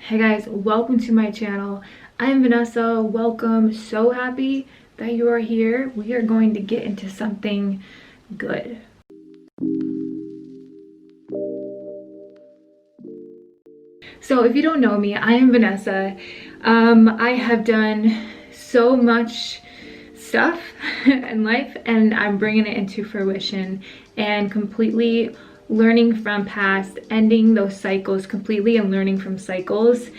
Hey guys, welcome to my channel. I am Vanessa. Welcome. So happy that you are here. We are going to get into something good. So if you don't know me, I am Vanessa. I have done so much stuff in life and I'm bringing it into fruition and completely learning from past, ending those cycles completely and learning from cycles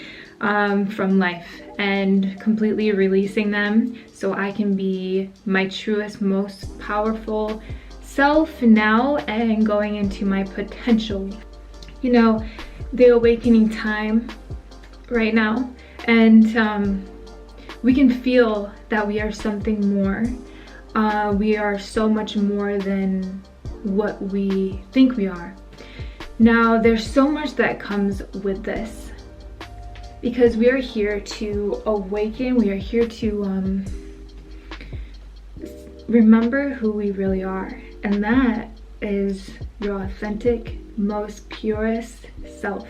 from life and completely releasing them so I can be my truest, most powerful self now and going into my potential. You know, the awakening time right now, and we can feel that we are something more. We are so much more than what we think we are. Now, there's so much that comes with this because we are here to awaken. We are here to remember who we really are, and that is your authentic, most purest self.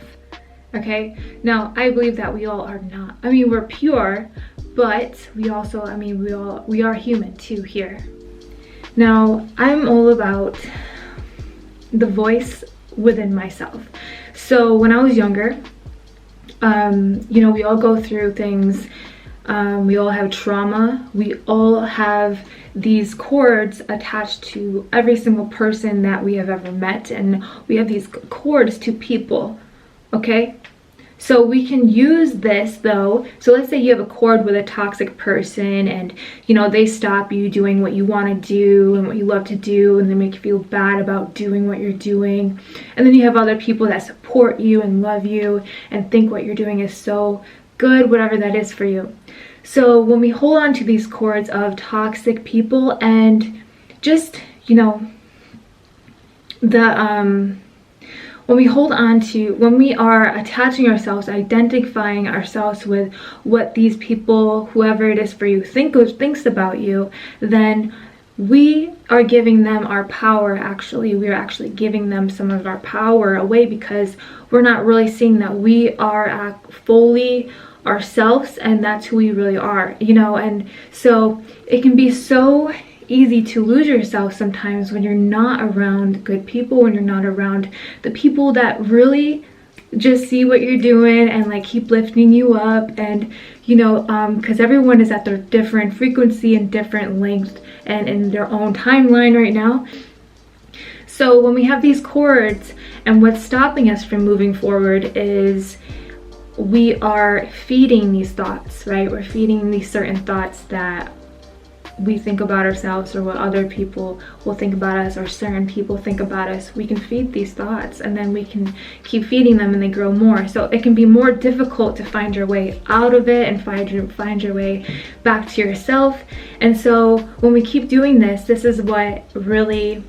Okay, now I believe that we all are not. I mean, we're pure, but we also, we are human too here. Now, I'm all about the voice within myself. So when I was younger, you know, we all go through things. We all have trauma. We all have these cords attached to every single person that we have ever met, and we have these cords to people, okay? So we can use this though. So let's say you have a cord with a toxic person and, you know, they stop you doing what you want to do and what you love to do, and they make you feel bad about doing what you're doing. And then you have other people that support you and love you and think what you're doing is so good, whatever that is for you. So when we hold on to these cords of toxic people and just, you know, when we are attaching ourselves, identifying ourselves with what these people, whoever it is for you, thinks about you, then we are giving them our power. Actually, we are actually giving them some of our power away because we're not really seeing that we are fully ourselves and that's who we really are, you know. And so it can be so easy to lose yourself sometimes when you're not around good people, when you're not around the people that really just see what you're doing and like keep lifting you up. And you know, because everyone is at their different frequency and different length and in their own timeline right now. So when we have these cords, and what's stopping us from moving forward is we are feeding these thoughts, right? We're feeding these certain thoughts that we think about ourselves, or what other people will think about us, or certain people think about us. We can feed these thoughts and then we can keep feeding them and they grow more. So it can be more difficult to find your way out of it and find your way back to yourself. And so when we keep doing this, this is what really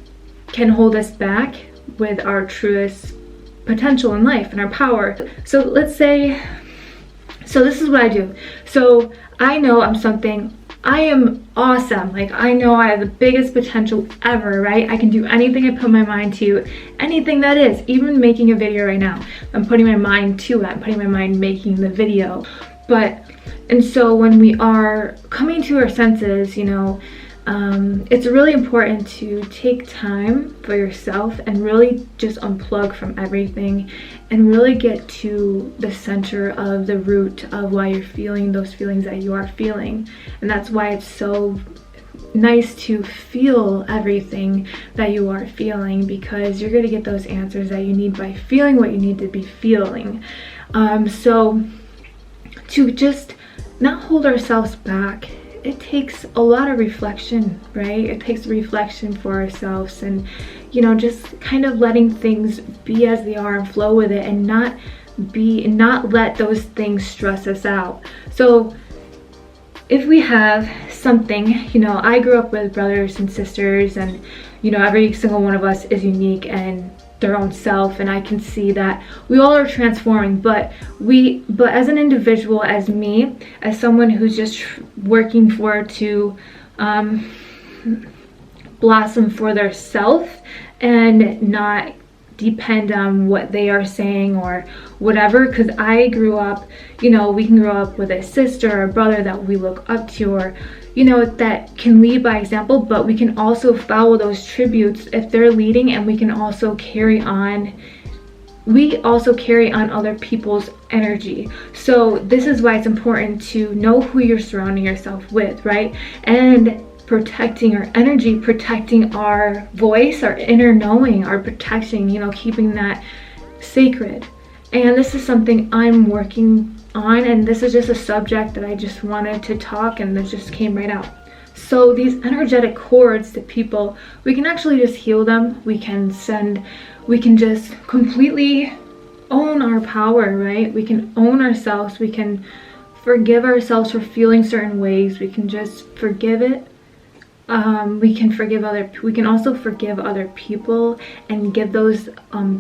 can hold us back with our truest potential in life and our power. So let's say, so this is what I do. So I know I am awesome. Like, I know I have the biggest potential ever, right? I can do anything I put my mind to, anything that is, even making a video right now. I'm putting my mind to it. I'm putting my mind making the video. And so when we are coming to our senses, you know, it's really important to take time for yourself and really just unplug from everything and really get to the center of the root of why you're feeling those feelings that you are feeling. And that's why it's so nice to feel everything that you are feeling, because you're going to get those answers that you need by feeling what you need to be feeling. So to just not hold ourselves back, it takes a lot of reflection, right? It takes reflection for ourselves, and you know, just kind of letting things be as they are and flow with it, and not let those things stress us out. So if we have something, you know, I grew up with brothers and sisters, and you know, every single one of us is unique and their own self, and I can see that we all are transforming, but as an individual, as me, as someone who's just working to blossom for their self and not depend on what they are saying or whatever, because I grew up, you know, we can grow up with a sister or a brother that we look up to, or you know, that can lead by example, but we can also follow those tributes if they're leading, and we can also carry on other people's energy. So this is why it's important to know who you're surrounding yourself with, right? And protecting our energy, protecting our voice, our inner knowing, our protecting, you know, keeping that sacred. And this is something I'm working on, and this is just a subject that I just wanted to talk, and this just came right out. So these energetic cords to people, we can actually just heal them. We can just completely own our power, right? We can own ourselves. We can forgive ourselves for feeling certain ways. We can just forgive it. We can also forgive other people and give those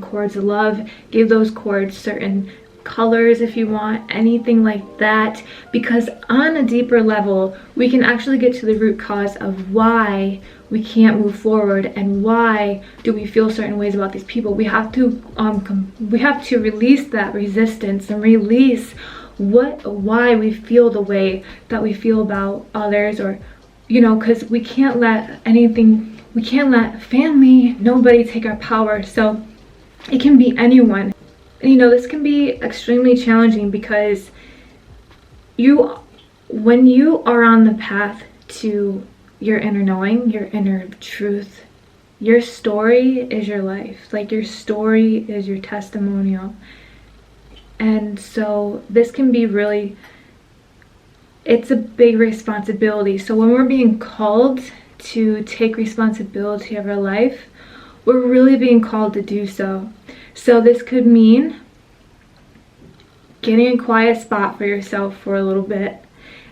cords love, give those cords certain colors if you want, anything like that, because on a deeper level we can actually get to the root cause of why we can't move forward and why do we feel certain ways about these people. We have to release that resistance and release why we feel the way that we feel about others, or you know, because we can't let family, nobody take our power. So it can be anyone. And you know, this can be extremely challenging because when you are on the path to your inner knowing, your inner truth, your story is your life. Like, your story is your testimonial. And so this can be really, it's a big responsibility. So when we're being called to take responsibility of our life, we're really being called to do so. So this could mean getting a quiet spot for yourself for a little bit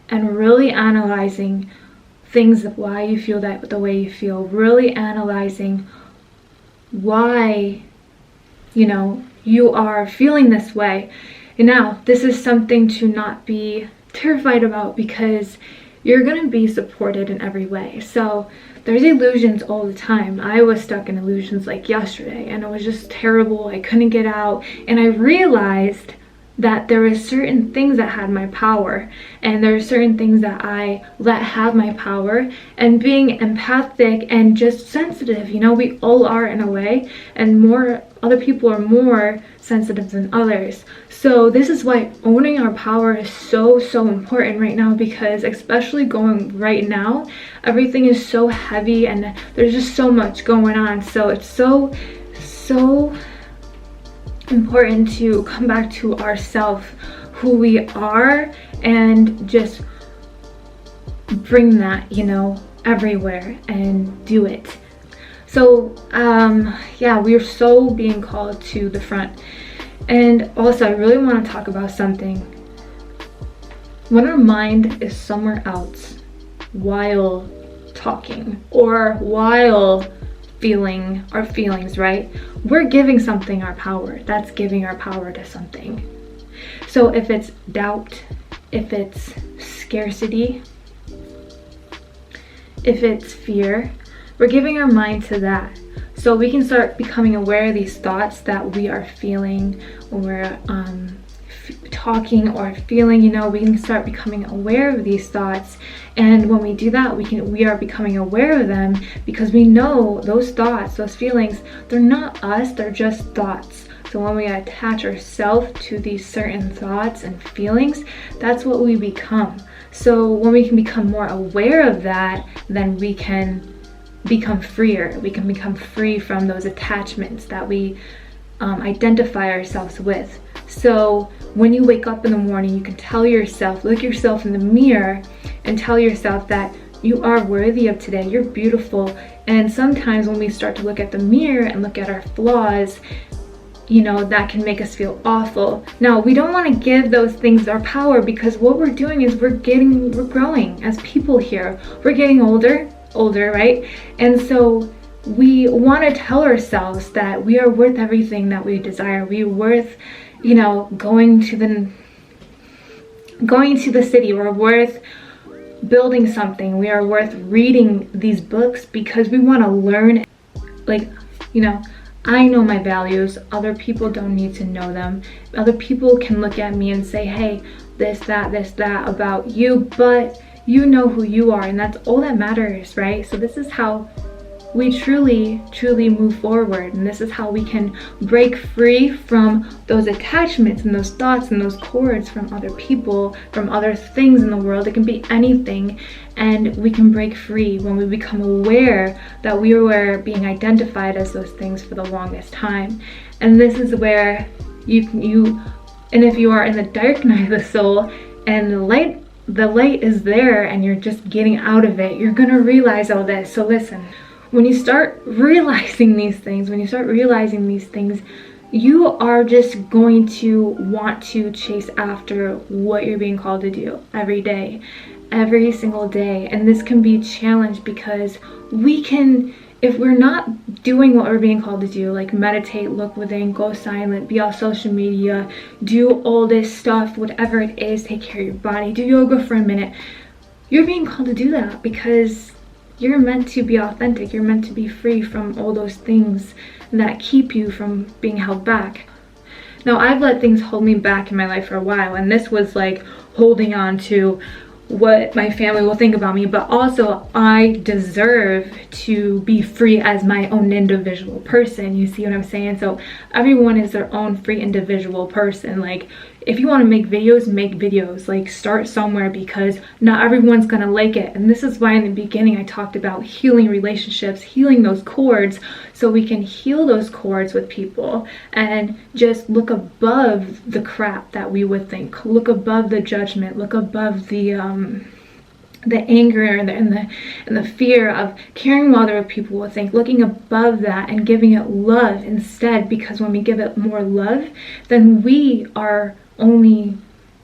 and really analyzing things of why you feel that the way you feel, really analyzing why, you know, you are feeling this way. And now, this is something to not be terrified about, because you're going to be supported in every way. So there's illusions all the time. I was stuck in illusions like yesterday, and it was just terrible. I couldn't get out, and I realized that there were certain things that had my power, and there are certain things that I let have my power. And being empathic and just sensitive, you know, we all are in a way, and other people are more sensitive than others. So this is why owning our power is so important right now, because especially going right now, everything is so heavy and there's just so much going on. So it's so important to come back to ourselves, who we are, and just bring that, you know, everywhere and do it. So yeah, we are so being called to the front. And also, I really want to talk about something. When our mind is somewhere else while talking or while feeling our feelings, right? We're giving something our power. That's giving our power to something. So if it's doubt, if it's scarcity, if it's fear, we're giving our mind to that. So we can start becoming aware of these thoughts that we are feeling, or talking or feeling, you know, we can start becoming aware of these thoughts. And when we do that, we are becoming aware of them, because we know those thoughts, those feelings, they're not us, they're just thoughts. So when we attach ourselves to these certain thoughts and feelings, that's what we become. So when we can become more aware of that, then we can become freer. We can become free from those attachments that we identify ourselves with. So when you wake up in the morning, you can tell yourself, look yourself in the mirror and tell yourself that you are worthy of today, you're beautiful. And sometimes when we start to look at the mirror and look at our flaws, you know, that can make us feel awful. Now, we don't want to give those things our power, because what we're doing is we're growing as people here. We're getting older, right? And so we want to tell ourselves that we are worth everything that we desire. We're worth, you know, going to the city. We're worth building something. We are worth reading these books, because we want to learn. Like, you know, I know my values. Other people don't need to know them. Other people can look at me and say, hey, this, that about you, but you know who you are, and that's all that matters, right? So this is how we truly move forward, and this is how we can break free from those attachments and those thoughts and those cords from other people, from other things in the world. It can be anything, and we can break free when we become aware that we were being identified as those things for the longest time. And this is where and if you are in the dark night of the soul and the light is there and you're just getting out of it, you're gonna realize all this. So listen, when you start realizing these things, you are just going to want to chase after what you're being called to do every day, every single day. And this can be a challenge because if we're not doing what we're being called to do, like meditate, look within, go silent, be off social media, do all this stuff, whatever it is, take care of your body, do yoga for a minute, you're being called to do that because you're meant to be authentic. You're meant to be free from all those things that keep you from being held back. Now, I've let things hold me back in my life for a while, and this was like holding on to what my family will think about me, but also I deserve to be free as my own individual person. You see what I'm saying? So everyone is their own free individual person. Like, if you want to make videos, like start somewhere, because not everyone's gonna like it. And this is why in the beginning I talked about healing relationships, healing those cords, so we can heal those cords with people and just look above the crap that we would think, look above the judgment, look above the anger and the fear of caring what other people will think, looking above that and giving it love instead. Because when we give it more love, then we are only,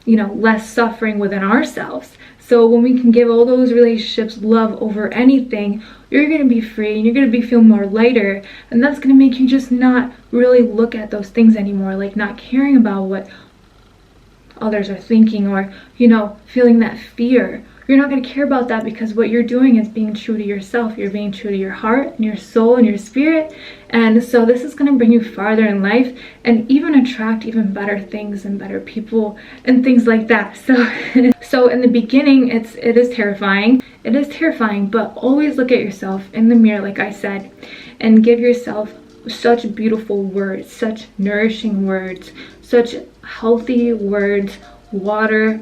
less suffering within ourselves. So when we can give all those relationships love over anything, you're going to be free and you're going to feel more lighter, and that's going to make you just not really look at those things anymore, like not caring about what others are thinking, or feeling that fear. You're not going to care about that, because what you're doing is being true to yourself. You're being true to your heart and your soul and your spirit. And so this is going to bring you farther in life and even attract even better things and better people and things like that. So in the beginning, it is terrifying. It is terrifying, but always look at yourself in the mirror, like I said, and give yourself such beautiful words, such nourishing words, such healthy words, water,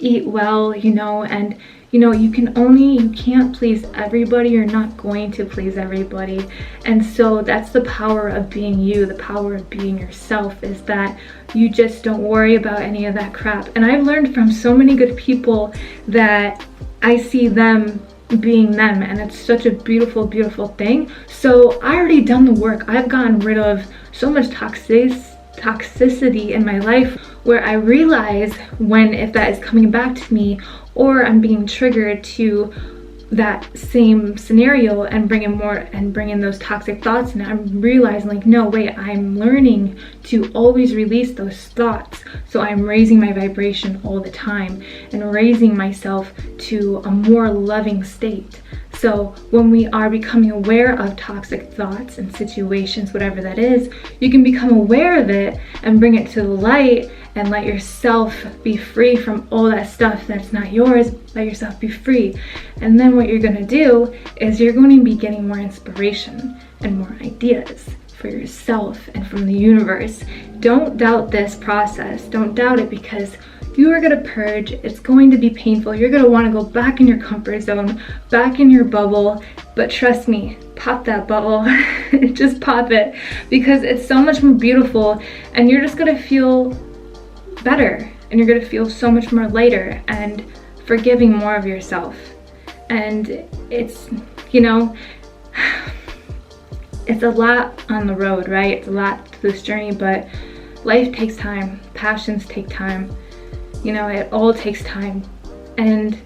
eat well, and you can't please everybody. You're not going to please everybody. And so that's the power of being you, the power of being yourself, is that you just don't worry about any of that crap. And I've learned from so many good people that I see them being them, and it's such a beautiful, beautiful thing. So I already done the work. I've gotten rid of so much toxicity in my life, where I realize if that is coming back to me, or I'm being triggered to that same scenario and bring in those toxic thoughts, and I'm realizing, like, no, wait, I'm learning to always release those thoughts. So I'm raising my vibration all the time and raising myself to a more loving state. So when we are becoming aware of toxic thoughts and situations, whatever that is, you can become aware of it and bring it to the light and let yourself be free from all that stuff that's not yours. Let yourself be free. And then what you're going to do is you're going to be getting more inspiration and more ideas for yourself and from the universe. Don't doubt this process. Don't doubt it, because you are going to purge. It's going to be painful. You're going to want to go back in your comfort zone, back in your bubble. But trust me, pop that bubble. Just pop it, because it's so much more beautiful, and you're just going to feel better, and you're going to feel so much more lighter and forgiving more of yourself. And it's it's a lot on the road, right? It's a lot to this journey, but life takes time. Passions take time. It all takes time. And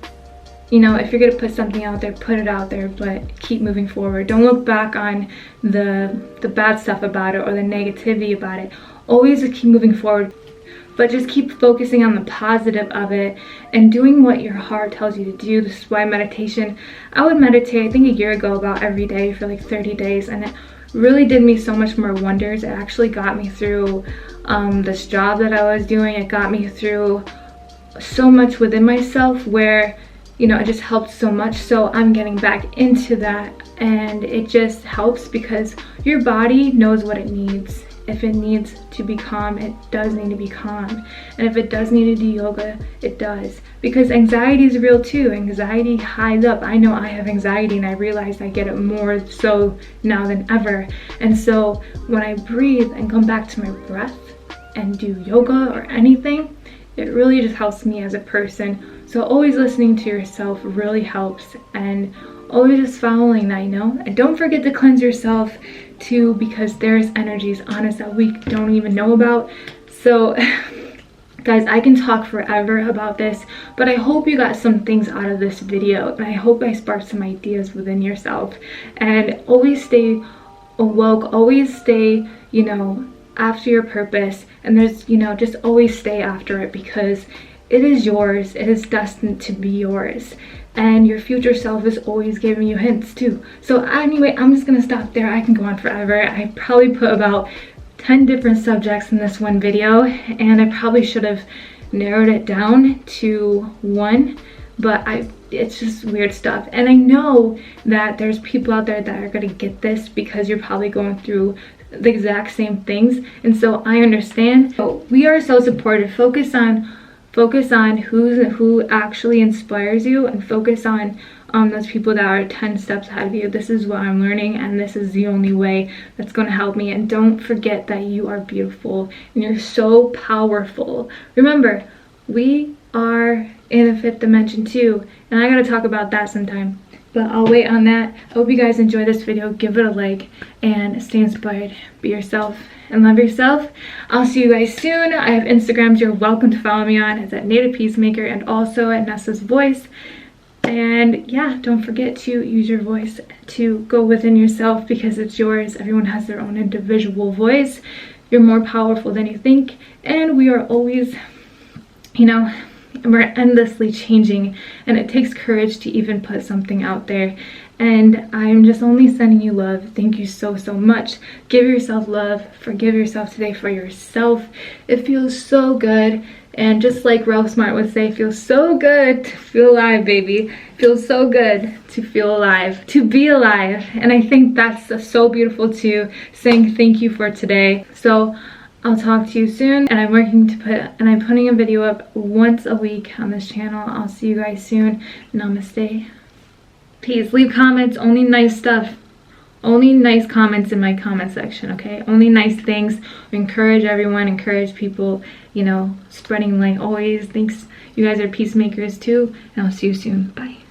if you're gonna put something out there, put it out there, but keep moving forward. Don't look back on the bad stuff about it or the negativity about it. Always just keep moving forward, but just keep focusing on the positive of it and doing what your heart tells you to do. This is why meditation, I would meditate, I think a year ago, about every day for like 30 days, and really did me so much more wonders. It actually got me through this job that I was doing. It got me through so much within myself where, you know, it just helped so much. So I'm getting back into that, and it just helps because your body knows what it needs. If it needs to be calm, it does need to be calm. And if it does need to do yoga, it does. Because anxiety is real too. Anxiety hides up. I know I have anxiety, and I realize I get it more so now than ever. And so when I breathe and come back to my breath and do yoga or anything, it really just helps me as a person. So always listening to yourself really helps, and always just following that, you know. And don't forget to cleanse yourself too, because there's energies on us that we don't even know about. So guys, I can talk forever about this, but I hope you got some things out of this video, and I hope I sparked some ideas within yourself. And always stay awoke, always stay, you know, after your purpose. And there's, you know, just always stay after it, because it is yours. It is destined to be yours. And your future self is always giving you hints too. So anyway, I'm just gonna stop there. I can go on forever. I probably put about 10 different subjects in this one video, and I probably should have narrowed it down to one, but it's just weird stuff. And I know that there's people out there that are gonna get this because you're probably going through the exact same things, and so I understand. So we are so supportive. Focus on who actually inspires you, and focus on those people that are 10 steps ahead of you. This is what I'm learning, and this is the only way that's going to help me. And don't forget that you are beautiful and you're so powerful. Remember, we are in a fifth dimension too, and I gotta talk about that sometime, but I'll wait on that. I hope you guys enjoy this video. Give it a like and stay inspired. Be yourself and love yourself. I'll see you guys soon. I have Instagrams you're welcome to follow me on. It's at Native Peacemaker and also at Nessa's Voice. And yeah, don't forget to use your voice to go within yourself, because it's yours. Everyone has their own individual voice. You're more powerful than you think, and we are always, you know, we're endlessly changing, and it takes courage to even put something out there. And I'm just only sending you love. Thank you so much. Give yourself love. Forgive yourself today for yourself. It feels so good. And just like Ralph Smart would say, it feels so good to feel alive, baby. It feels so good to feel alive, to be alive. And I think that's so beautiful too, saying thank you for today. So I'll talk to you soon, and I'm putting a video up once a week on this channel. I'll see you guys soon. Namaste. Please leave comments, only nice stuff. Only nice comments in my comment section, okay? Only nice things. Encourage everyone, encourage people, you know, spreading light always. Thanks. You guys are peacemakers too, and I'll see you soon. Bye.